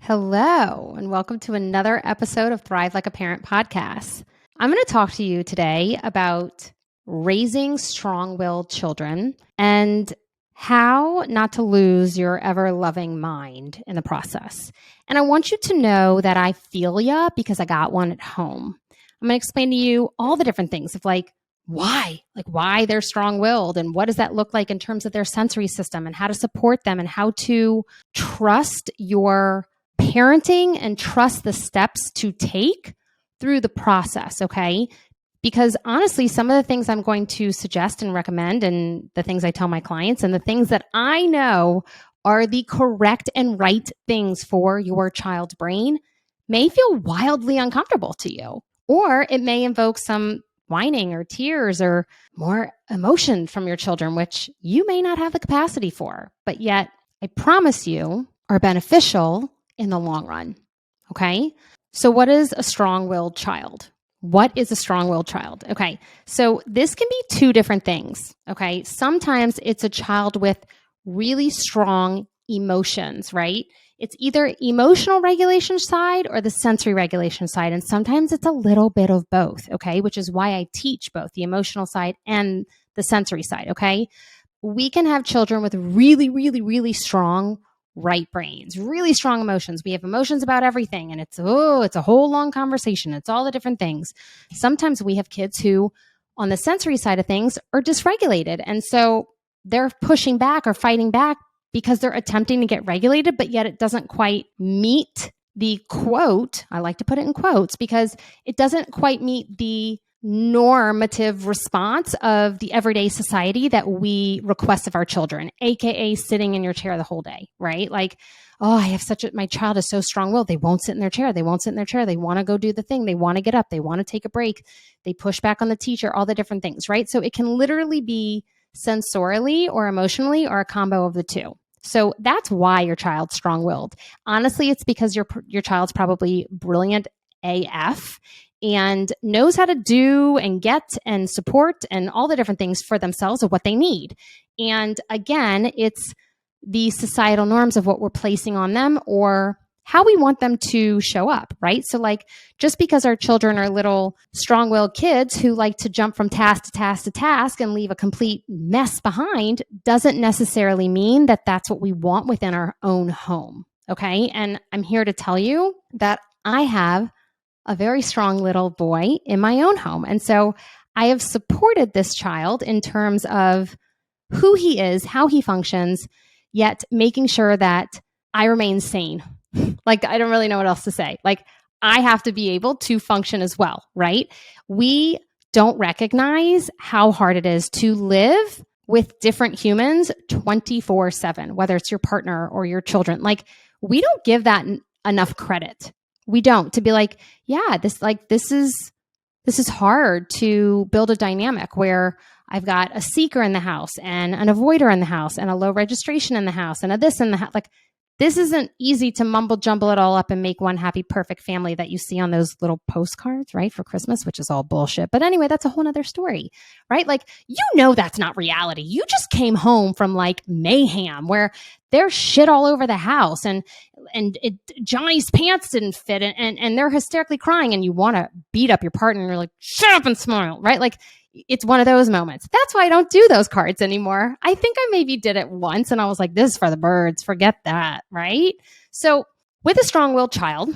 Hello, and welcome to another episode of Thrive Like a Parent podcast. I'm going to talk to you today about raising strong-willed children and how not to lose your ever-loving mind in the process. And I want you to know that I feel ya because I got one at home. I'm going to explain to you all the different things of why they're strong-willed and what does that look like in terms of their sensory system and how to support them and how to trust your parenting and trust the steps to take through the process, okay? Because honestly, some of the things I'm going to suggest and recommend and the things I tell my clients and the things that I know are the correct and right things for your child's brain may feel wildly uncomfortable to you, or it may invoke some whining or tears or more emotion from your children, which you may not have the capacity for, but yet I promise you are beneficial in the long run. Okay. So what is a strong-willed child? What is a strong-willed child? Okay. So this can be two different things. Okay. Sometimes it's a child with really strong emotions, right? It's either emotional regulation side or the sensory regulation side. And sometimes it's a little bit of both. Okay. Which is why I teach both the emotional side and the sensory side. Okay. We can have children with really, really, really strong right brains, really strong emotions. We have emotions about everything. And it's a whole long conversation. It's all the different things. Sometimes we have kids who, on the sensory side of things, are dysregulated. And so they're pushing back or fighting back because they're attempting to get regulated, but yet it doesn't quite meet the quote. I like to put it in quotes because it doesn't quite meet the normative response of the everyday society that we request of our children, aka sitting in your chair the whole day, right? Like, my child is so strong-willed. They won't sit in their chair. They won't sit in their chair. They want to go do the thing. They want to get up. They want to take a break. They push back on the teacher, all the different things, right? So it can literally be sensorially or emotionally or a combo of the two. So that's why your child's strong-willed. Honestly, it's because your child's probably brilliant AF and knows how to do and get and support and all the different things for themselves of what they need. And again, it's the societal norms of what we're placing on them or how we want them to show up, right? So like just because our children are little strong-willed kids who like to jump from task to task to task and leave a complete mess behind doesn't necessarily mean that that's what we want within our own home, okay? And I'm here to tell you that I have a very strong little boy in my own home. And so I have supported this child in terms of who he is, how he functions, yet making sure that I remain sane. Like, I don't really know what else to say. Like, I have to be able to function as well, right? We don't recognize how hard it is to live with different humans 24/7, whether it's your partner or your children. Like, we don't give that enough credit. We don't, to be like, yeah, this is hard to build a dynamic where I've got a seeker in the house and an avoider in the house and a low registration in the house and a this in the house. Like, this isn't easy to mumble jumble it all up and make one happy, perfect family that you see on those little postcards, right, for Christmas, which is all bullshit. But anyway, that's a whole nother story, right? Like, that's not reality. You just came home from like mayhem where there's shit all over the house and Johnny's pants didn't fit and they're hysterically crying and you want to beat up your partner and you're like, shut up and smile, right? Like, it's one of those moments. That's why I don't do those cards anymore. I think I maybe did it once and I was like, this is for the birds. Forget that, right? So with a strong-willed child,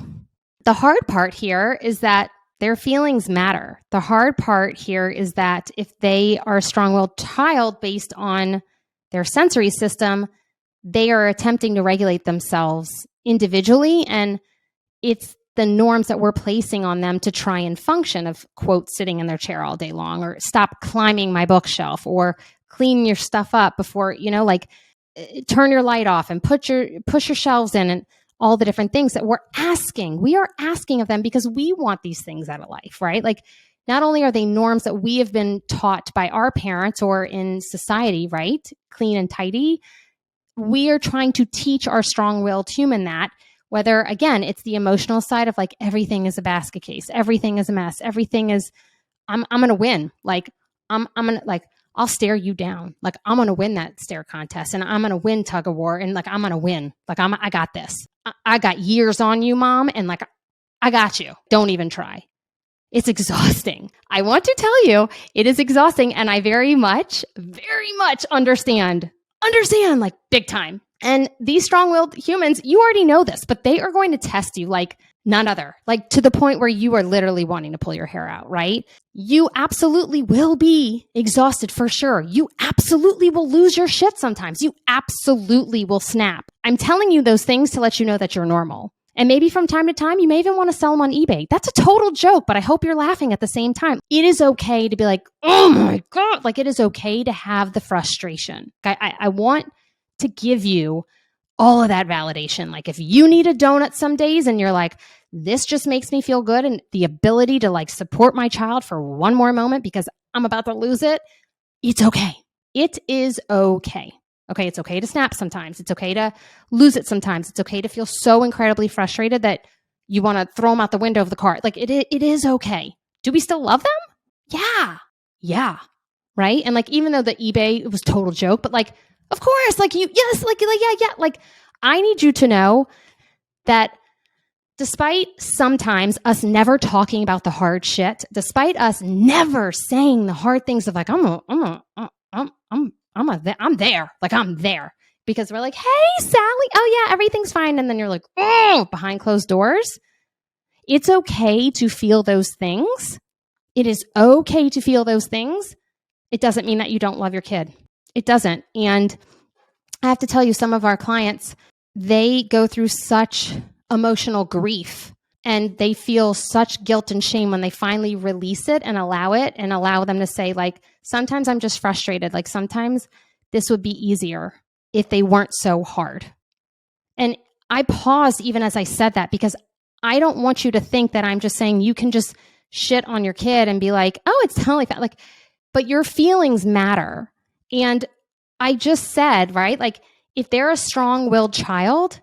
the hard part here is that their feelings matter. The hard part here is that if they are a strong-willed child based on their sensory system, they are attempting to regulate themselves individually, and it's the norms that we're placing on them to try and function of, quote, sitting in their chair all day long, or stop climbing my bookshelf, or clean your stuff up before, turn your light off and push your shelves in, and all the different things that we are asking of them because we want these things out of life, right? Like, not only are they norms that we have been taught by our parents or in society, right? Clean and tidy. We are trying to teach our strong-willed human that, whether, again, it's the emotional side of like, everything is a basket case, everything is a mess, everything is, I'm going to win. Like, I'm going to, like, I'll stare you down. Like, I'm going to win that stare contest, and I'm going to win tug of war, and like, I'm going to win. Like, I got this. I got years on you, mom. And like, I got you. Don't even try. It's exhausting. I want to tell you, it is exhausting. And I very much understand like big time. And these strong-willed humans, you already know this, but they are going to test you like none other, like to the point where you are literally wanting to pull your hair out, right? You absolutely will be exhausted for sure. You absolutely will lose your shit sometimes. You absolutely will snap. I'm telling you those things to let you know that you're normal. And maybe from time to time, you may even want to sell them on eBay. That's a total joke, but I hope you're laughing at the same time. It is okay to be like, oh my God. Like, it is okay to have the frustration. I want to give you all of that validation. Like, if you need a donut some days and you're like, this just makes me feel good, and the ability to like support my child for one more moment because I'm about to lose it, it's okay. It is okay. Okay, it's okay to snap sometimes. It's okay to lose it sometimes. It's okay to feel so incredibly frustrated that you want to throw them out the window of the car. Like, it is okay. Do we still love them? Yeah. Right? And like, even though the eBay, it was a total joke, but like, of course, like yeah. Like, I need you to know that despite sometimes us never talking about the hard shit, despite us never saying the hard things of like, I'm there. Like, I'm there. Because we're like, hey, Sally, oh yeah, everything's fine. And then you're like, oh, behind closed doors. It's okay to feel those things. It is okay to feel those things. It doesn't mean that you don't love your kid. It doesn't. And I have to tell you, some of our clients, they go through such emotional grief and they feel such guilt and shame when they finally release it and allow them to say, like, sometimes I'm just frustrated. Like, sometimes this would be easier if they weren't so hard. And I paused even as I said that, because I don't want you to think that I'm just saying you can just shit on your kid and be like, oh, it's totally fine. Like, but your feelings matter. And I just said, right? Like, if they're a strong-willed child,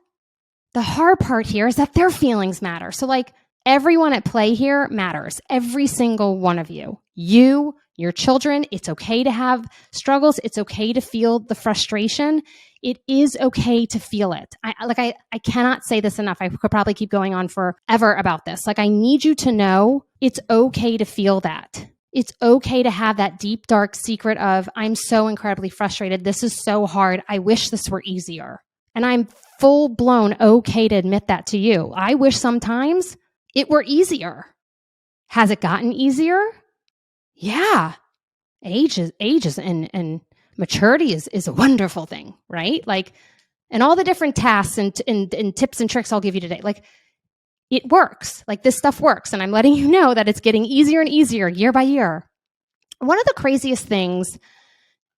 the hard part here is that their feelings matter. So like, everyone at play here matters. Every single one of you, your children, it's okay to have struggles. It's okay to feel the frustration. It is okay to feel it. I cannot say this enough. I could probably keep going on forever about this. Like, I need you to know it's okay to feel that. It's okay to have that deep, dark secret of, I'm so incredibly frustrated. This is so hard. I wish this were easier. And I'm full blown okay to admit that to you. I wish sometimes it were easier. Has it gotten easier? Yeah. Age and maturity is a wonderful thing, right? Like, and all the different tasks and tips and tricks I'll give you today. Like, it works. Like, this stuff works. And I'm letting you know that it's getting easier and easier year by year. One of the craziest things,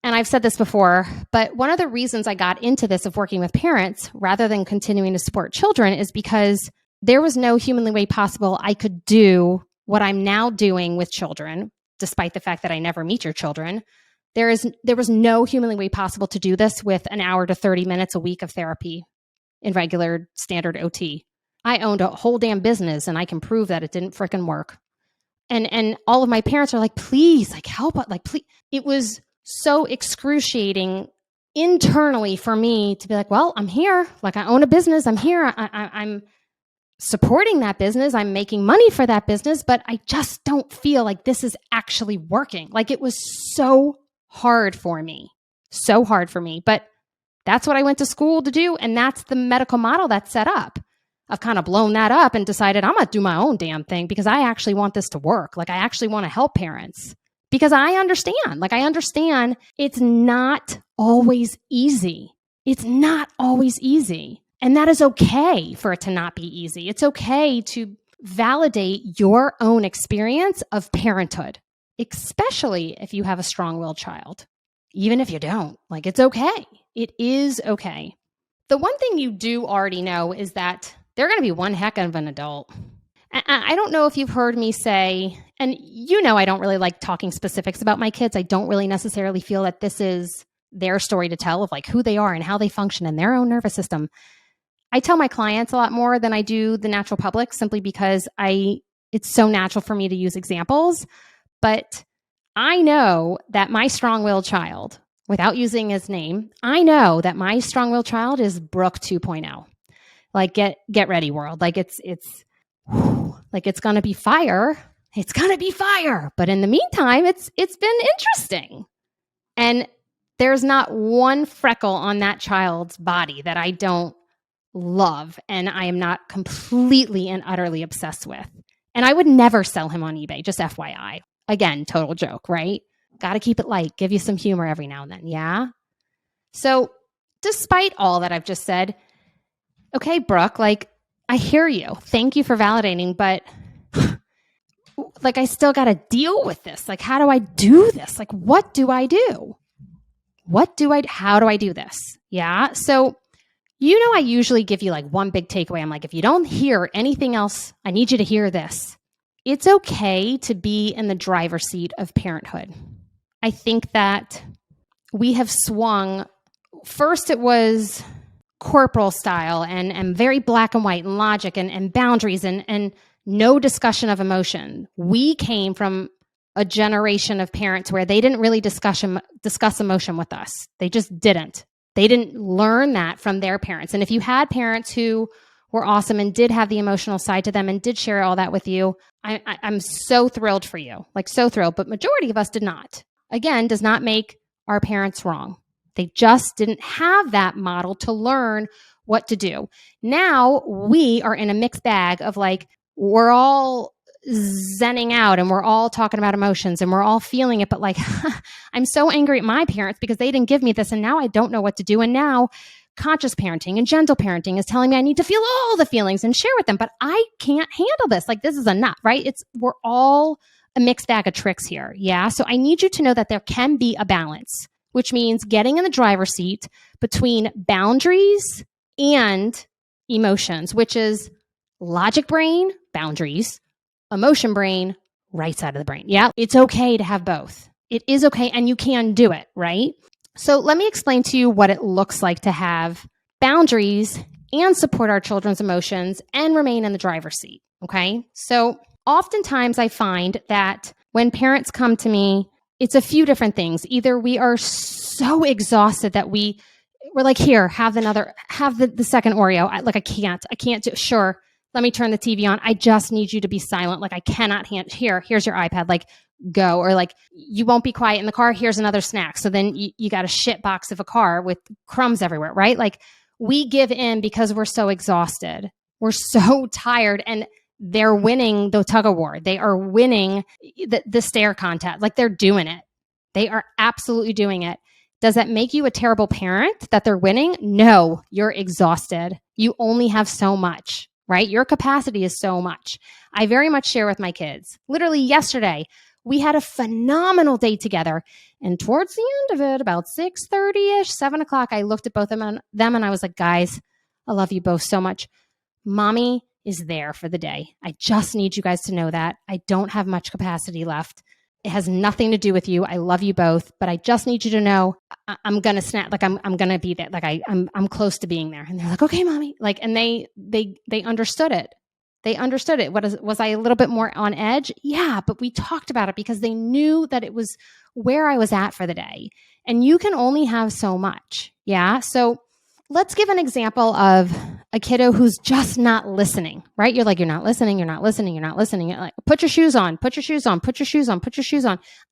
and I've said this before, but one of the reasons I got into this of working with parents rather than continuing to support children is because there was no humanly way possible I could do what I'm now doing with children, despite the fact that I never meet your children. There was no humanly way possible to do this with an hour to 30 minutes a week of therapy in regular standard OT. I owned a whole damn business, and I can prove that it didn't frickin' work. And all of my parents are like, please, like, help us, like, please. It was so excruciating internally for me to be like, well, I'm here. Like, I own a business. I'm here. I'm supporting that business. I'm making money for that business, but I just don't feel like this is actually working. Like, it was so hard for me. But that's what I went to school to do. And that's the medical model that's set up. I've kind of blown that up and decided I'm going to do my own damn thing because I actually want this to work. Like, I actually want to help parents because I understand. Like, I understand it's not always easy. It's not always easy. And that is okay for it to not be easy. It's okay to validate your own experience of parenthood, especially if you have a strong-willed child. Even if you don't, like, it's okay. It is okay. The one thing you do already know is that they're going to be one heck of an adult. I don't know if you've heard me say, and you know I don't really like talking specifics about my kids. I don't really necessarily feel that this is their story to tell of like who they are and how they function in their own nervous system. I tell my clients a lot more than I do the natural public simply because it's so natural for me to use examples. But I know that my strong-willed child, without using his name, I know that my strong-willed child is Brooke 2.0. Like get ready, world. Like it's like it's gonna be fire. It's gonna be fire. But in the meantime, it's been interesting. And there's not one freckle on that child's body that I don't love and I am not completely and utterly obsessed with. And I would never sell him on eBay, just FYI. Again, total joke, right? Got to keep it light, give you some humor every now and then, yeah? So despite all that I've just said, okay, Brooke, like I hear you. Thank you for validating, but like I still got to deal with this. Like, how do I do this? Like, what do I do? How do I do this? Yeah. So, I usually give you like one big takeaway. I'm like, if you don't hear anything else, I need you to hear this. It's okay to be in the driver's seat of parenthood. I think that we have swung. First, it was corporal style and very black and white and logic and boundaries and no discussion of emotion. We came from a generation of parents where they didn't really discuss emotion with us. They just didn't. They didn't learn that from their parents. And if you had parents who were awesome and did have the emotional side to them and did share all that with you, I'm so thrilled for you, like so thrilled. But majority of us did not. Again, does not make our parents wrong. They just didn't have that model to learn what to do. Now we are in a mixed bag of like, we're all zenning out and we're all talking about emotions and we're all feeling it. But like, I'm so angry at my parents because they didn't give me this. And now I don't know what to do. And now conscious parenting and gentle parenting is telling me I need to feel all the feelings and share with them, but I can't handle this. Like, this is enough, right? We're all a mixed bag of tricks here. Yeah. So I need you to know that there can be a balance, which means getting in the driver's seat between boundaries and emotions, which is logic brain, boundaries, emotion brain, right side of the brain. Yeah. It's okay to have both. It is okay. And you can do it, right? So let me explain to you what it looks like to have boundaries and support our children's emotions and remain in the driver's seat. Okay. So oftentimes I find that when parents come to me, it's a few different things. Either we are so exhausted that we're like, here, have the second Oreo. I can't do, sure. Let me turn the TV on. I just need you to be silent. Like I cannot here's your iPad, like go. Or like, you won't be quiet in the car. Here's another snack. So then you got a shit box of a car with crumbs everywhere, right? Like we give in because we're so exhausted. We're so tired and they're winning the tug of war. They are winning the stare contest. Like they're doing it. They are absolutely doing it. Does that make you a terrible parent that they're winning? No, you're exhausted. You only have so much, right? Your capacity is so much. I very much share with my kids. Literally yesterday, we had a phenomenal day together. And towards the end of it, about 6:30-ish, 7 o'clock, I looked at both of them and I was like, guys, I love you both so much. Mommy is there for the day. I just need you guys to know that. I don't have much capacity left. It has nothing to do with you. I love you both, but I just need you to know I'm going to snap. Like I'm going to be there. Like I'm close to being there. And they're like, okay, mommy. Like, and they understood it. They understood it. Was I a little bit more on edge? Yeah, but we talked about it because they knew that it was where I was at for the day. And you can only have so much. Yeah. So let's give an example of a kiddo who's just not listening, right? You're like, you're not listening. You're like, put your shoes on, put your shoes on.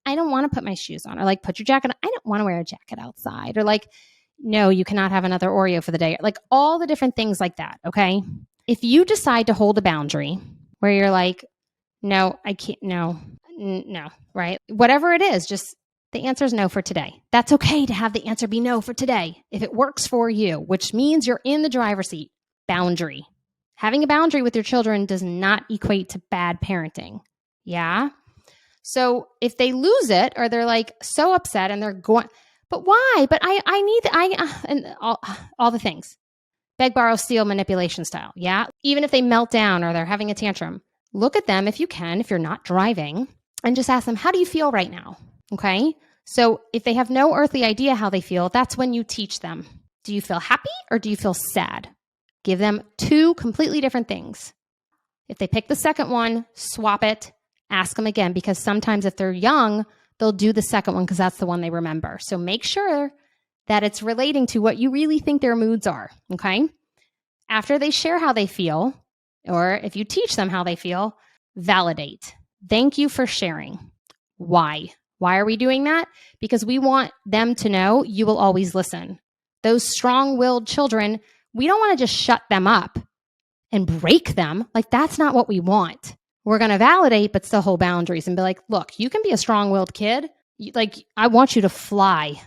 I don't want to put my shoes on. Or like, put your jacket on. I don't want to wear a jacket outside. Or like, no, you cannot have another Oreo for the day. Like all the different things like that. Okay. If you decide to hold a boundary where you're like, no, I can't, no, right? Whatever it is, just the answer is no for today. That's okay to have the answer be no for today if it works for you, which means you're in the driver's seat. Boundary. Having a boundary with your children does not equate to bad parenting. Yeah? So if they lose it or they're like so upset and they're going, but why? But and all the things. Beg, borrow, steal, manipulation style. Yeah? Even if they melt down or they're having a tantrum, look at them if you can, if you're not driving, and just ask them, how do you feel right now? Okay. So if they have no earthly idea how they feel, that's when you teach them. Do you feel happy or do you feel sad? Give them two completely different things. If they pick the second one, swap it, ask them again, because sometimes if they're young, they'll do the second one because that's the one they remember. So make sure that it's relating to what you really think their moods are, okay? After they share how they feel, or if you teach them how they feel, validate. Thank you for sharing. Why? Why are we doing that? Because we want them to know you will always listen. Those strong-willed children, we don't want to just shut them up and break them. Like, that's not what we want. We're going to validate, but still hold boundaries and be like, look, you can be a strong-willed kid. I want you to fly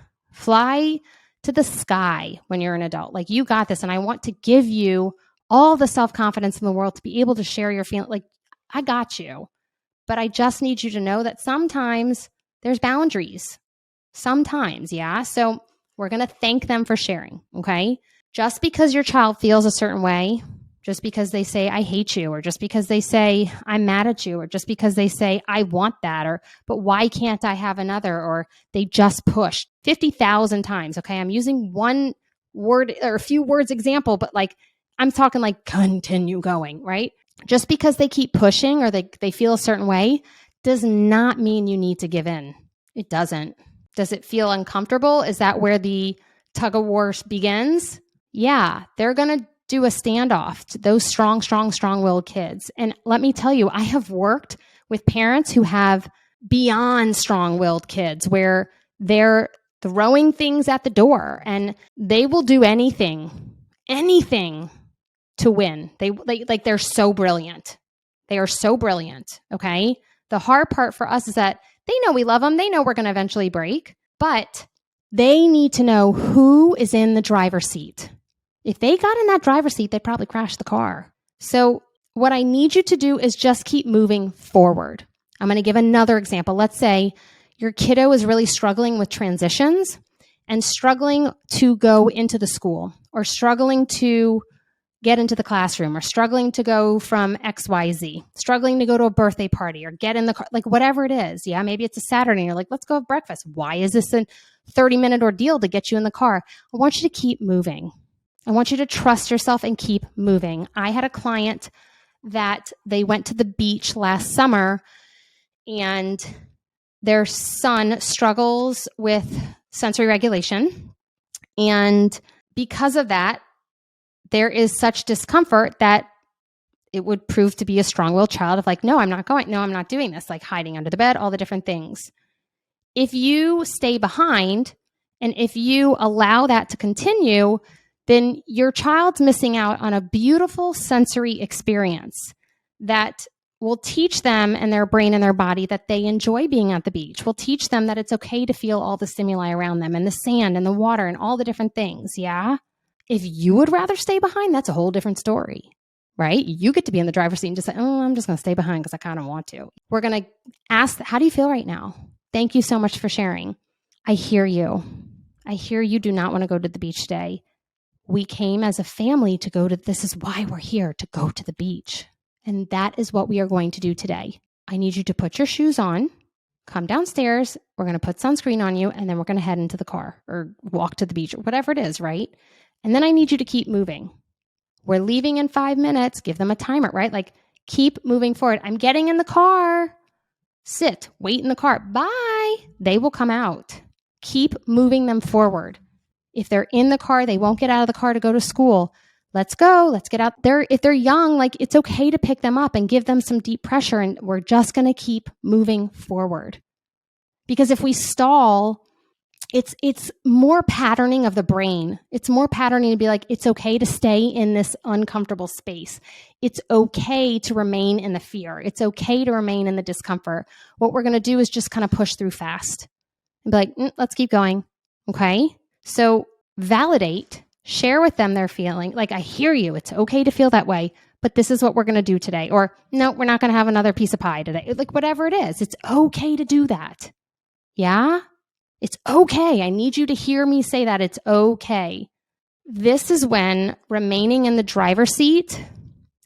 to the sky when you're an adult. Like, you got this. And I want to give you all the self-confidence in the world to be able to share your feelings. Like, I got you. But I just need you to know that sometimes there's boundaries. Sometimes, yeah? So we're going to thank them for sharing, okay? Just because your child feels a certain way, just because they say, I hate you, or just because they say, I'm mad at you, or just because they say, I want that, but why can't I have another? Or they just pushed 50,000 times, okay? I'm using one word or a few words example, but I'm talking continue going, right? Just because they keep pushing or they feel a certain way does not mean you need to give in. It doesn't. Does it feel uncomfortable? Is that where the tug of war begins? Yeah, they're going to do a standoff to those strong-willed kids. And let me tell you, I have worked with parents who have beyond strong-willed kids where they're throwing things at the door and they will do anything to win. They're so brilliant. They are so brilliant, okay? The hard part for us is that they know we love them. They know we're going to eventually break, but they need to know who is in the driver's seat. If they got in that driver's seat, they'd probably crash the car. So what I need you to do is just keep moving forward. I'm going to give another example. Let's say your kiddo is really struggling with transitions and struggling to go into the school, or struggling to get into the classroom, or struggling to go from XYZ, struggling to go to a birthday party or get in the car, whatever it is. Yeah, maybe it's a Saturday and you're like, let's go have breakfast. Why is this a 30-minute ordeal to get you in the car? I want you to keep moving. I want you to trust yourself and keep moving. I had a client that they went to the beach last summer and their son struggles with sensory regulation. And because of that, there is such discomfort that it would prove to be a strong-willed child of no, I'm not going. No, I'm not doing this. Hiding under the bed, all the different things. If you stay behind and if you allow that to continue, then your child's missing out on a beautiful sensory experience that will teach them and their brain and their body that they enjoy being at the beach. Will teach them that it's okay to feel all the stimuli around them and the sand and the water and all the different things, yeah? If you would rather stay behind, that's a whole different story, right? You get to be in the driver's seat and just say, oh, I'm just going to stay behind because I kind of want to. We're going to ask, how do you feel right now? Thank you so much for sharing. I hear you. I hear you do not want to go to the beach today. We came as a family to go to, this is why we're here, to go to the beach. And that is what we are going to do today. I need you to put your shoes on, come downstairs, we're going to put sunscreen on you, and then we're going to head into the car or walk to the beach or whatever it is, right? And then I need you to keep moving. We're leaving in 5 minutes. Give them a timer, right? Keep moving forward. I'm getting in the car. Sit, wait in the car. Bye. They will come out. Keep moving them forward. If they're in the car, they won't get out of the car to go to school. Let's go. Let's get out there. If they're young, it's okay to pick them up and give them some deep pressure. And we're just going to keep moving forward. Because if we stall, it's more patterning of the brain. It's more patterning to be it's okay to stay in this uncomfortable space. It's okay to remain in the fear. It's okay to remain in the discomfort. What we're going to do is just kind of push through fast and be let's keep going. Okay? So validate, share with them their feeling. I hear you. It's okay to feel that way, but this is what we're going to do today. Or no, we're not going to have another piece of pie today. Whatever it is, it's okay to do that. Yeah? It's okay. I need you to hear me say that. It's okay. This is when remaining in the driver's seat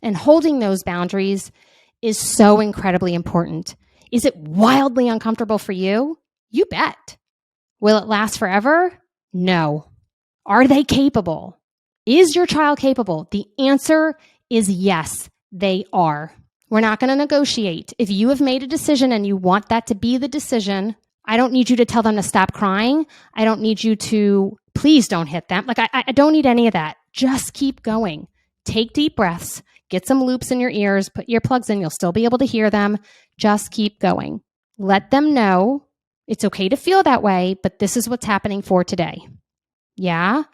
and holding those boundaries is so incredibly important. Is it wildly uncomfortable for you? You bet. Will it last forever? No. Are they capable? Is your child capable? The answer is yes, they are. We're not going to negotiate. If you have made a decision and you want that to be the decision, I don't need you to tell them to stop crying. I don't need you to, please don't hit them. Like, I don't need any of that. Just keep going. Take deep breaths, get some loops in your ears, put earplugs in. You'll still be able to hear them. Just keep going. Let them know it's okay to feel that way, but this is what's happening for today. Yeah?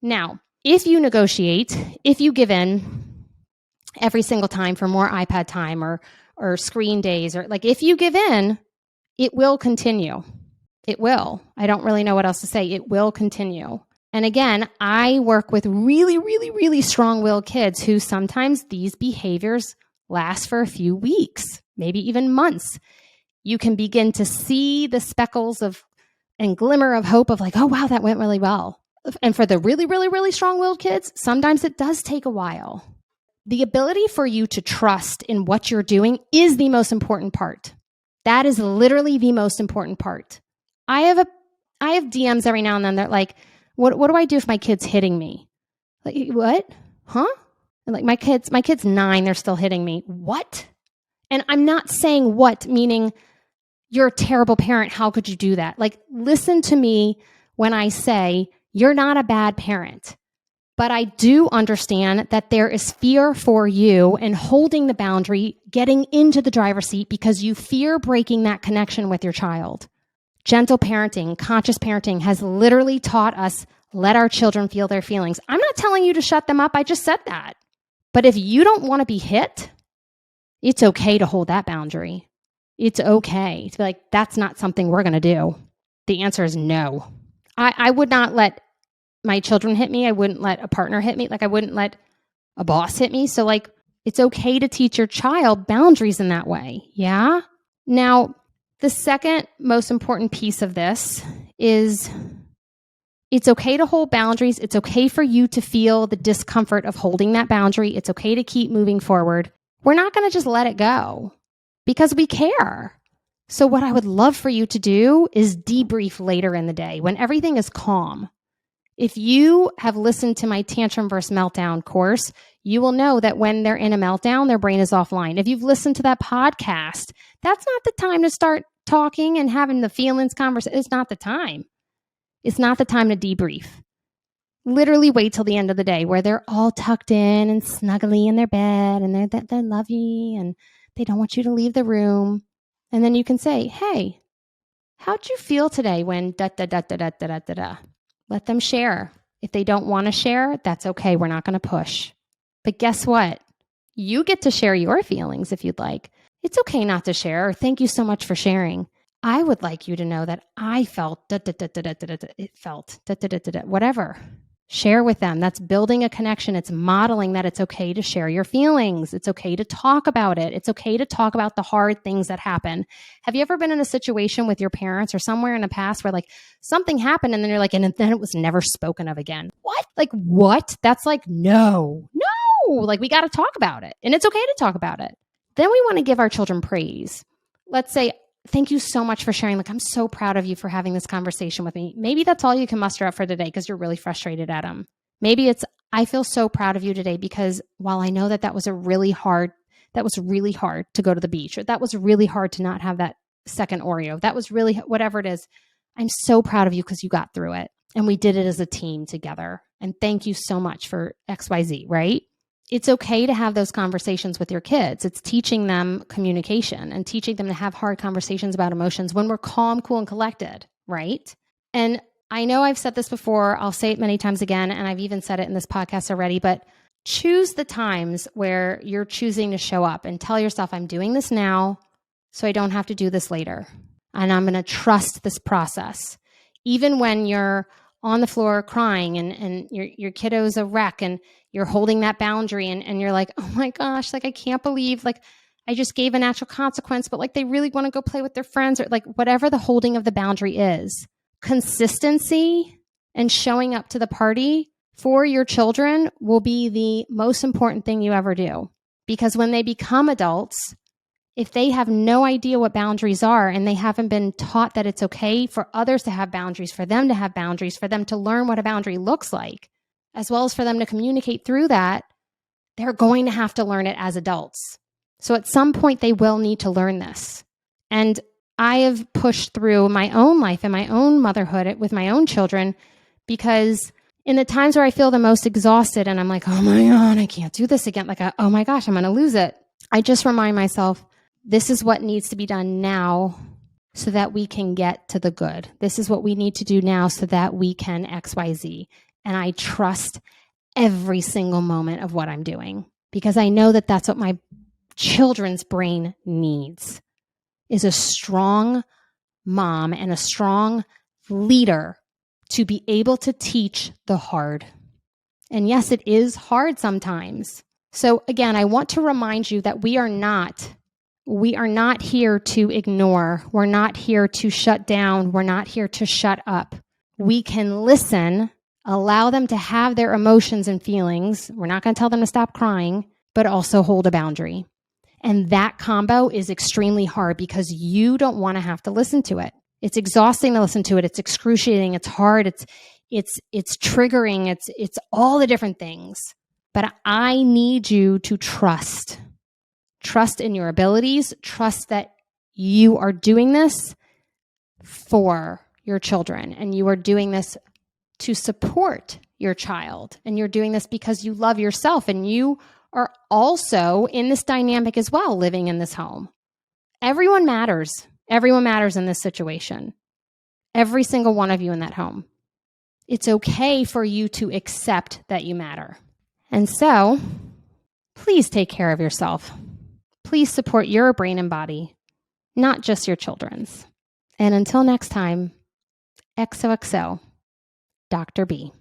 Now, if you negotiate, if you give in every single time for more iPad time or screen days, or like if you give in, it will continue. It will. I don't really know what else to say. It will continue. And again, I work with really, really, really strong-willed kids who sometimes these behaviors last for a few weeks, maybe even months. You can begin to see the speckles of and glimmer of hope of like, oh, wow, that went really well. And for the really, really, really strong-willed kids, sometimes it does take a while. The ability for you to trust in what you're doing is the most important part. That is literally the most important part. I have DMs every now and then. They're like, what do I do if my kid's hitting me? Like, what? Huh? And like my kid's 9, they're still hitting me. What? And I'm not saying what, meaning you're a terrible parent. How could you do that? Like, listen to me when I say you're not a bad parent. But I do understand that there is fear for you and holding the boundary, getting into the driver's seat because you fear breaking that connection with your child. Gentle parenting, conscious parenting has literally taught us, let our children feel their feelings. I'm not telling you to shut them up. I just said that. But if you don't want to be hit, it's okay to hold that boundary. It's okay to be like, that's not something we're going to do. The answer is no. I would not let my children hit me. I wouldn't let a partner hit me. Like I wouldn't let a boss hit me. So like, it's okay to teach your child boundaries in that way. Yeah. Now, the second most important piece of this is it's okay to hold boundaries. It's okay for you to feel the discomfort of holding that boundary. It's okay to keep moving forward. We're not going to just let it go because we care. So what I would love for you to do is debrief later in the day when everything is calm. If you have listened to my Tantrum versus Meltdown course, you will know that when they're in a meltdown, their brain is offline. If you've listened to that podcast, that's not the time to start talking and having the feelings conversation. It's not the time. It's not the time to debrief. Literally wait till the end of the day where they're all tucked in and snuggly in their bed and they're lovey and they don't want you to leave the room. And then you can say, hey, how'd you feel today when da-da-da-da-da-da-da-da? Let them share. If they don't want to share, that's okay. We're not going to push. But guess what? You get to share your feelings if you'd like. It's okay not to share. Or thank you so much for sharing. I would like you to know that I felt it felt whatever. Share with them. That's building a connection. It's modeling that it's okay to share your feelings. It's okay to talk about it. It's okay to talk about the hard things that happen. Have you ever been in a situation with your parents or somewhere in the past where like something happened and then you're like, and then it was never spoken of again? What? Like what? That's like, no, like we got to talk about it. And it's okay to talk about it. Then we want to give our children praise. Let's say, thank you so much for sharing. Like, I'm so proud of you for having this conversation with me. Maybe that's all you can muster up for today because you're really frustrated at them. Maybe it's, I feel so proud of you today because while I know that was really hard to go to the beach, or that was really hard to not have that second Oreo. That was really, whatever it is. I'm so proud of you because you got through it. And we did it as a team together. And thank you so much for XYZ, right? It's okay to have those conversations with your kids. It's teaching them communication and teaching them to have hard conversations about emotions when we're calm, cool, and collected, right? And I know I've said this before. I'll say it many times again, and I've even said it in this podcast already, but choose the times where you're choosing to show up and tell yourself, I'm doing this now so I don't have to do this later. And I'm going to trust this process. Even when you're on the floor crying and your kiddo's a wreck and you're holding that boundary and you're like, oh my gosh, like I can't believe like I just gave a natural consequence, but like they really want to go play with their friends or like whatever the holding of the boundary is. Consistency and showing up to the party for your children will be the most important thing you ever do. Because when they become adults, if they have no idea what boundaries are and they haven't been taught that it's okay for others to have boundaries, for them to have boundaries, for them to learn what a boundary looks like, as well as for them to communicate through that, they're going to have to learn it as adults. So at some point, they will need to learn this. And I have pushed through my own life and my own motherhood with my own children, because in the times where I feel the most exhausted and I'm like, oh my God, I can't do this again. Like, oh my gosh, I'm going to lose it. I just remind myself, this is what needs to be done now so that we can get to the good. This is what we need to do now so that we can XYZ. And I trust every single moment of what I'm doing, because I know that that's what my children's brain needs, is a strong mom and a strong leader to be able to teach the hard. And yes, it is hard sometimes. So again, I want to remind you that we are not here to ignore. We're not here to shut down. We're not here to shut up. We can listen, allow them to have their emotions and feelings. We're not going to tell them to stop crying, but also hold a boundary. And that combo is extremely hard because you don't want to have to listen to it. It's exhausting to listen to it. It's excruciating. It's hard. It's triggering. It's all the different things. But I need you to trust. Trust in your abilities. Trust that you are doing this for your children, and you are doing this to support your child, and you're doing this because you love yourself, and you are also in this dynamic as well, living in this home. Everyone matters. Everyone matters in this situation. Every single one of you in that home. It's okay for you to accept that you matter. And so, please take care of yourself. Please support your brain and body, not just your children's. And until next time, XOXO, Dr. B.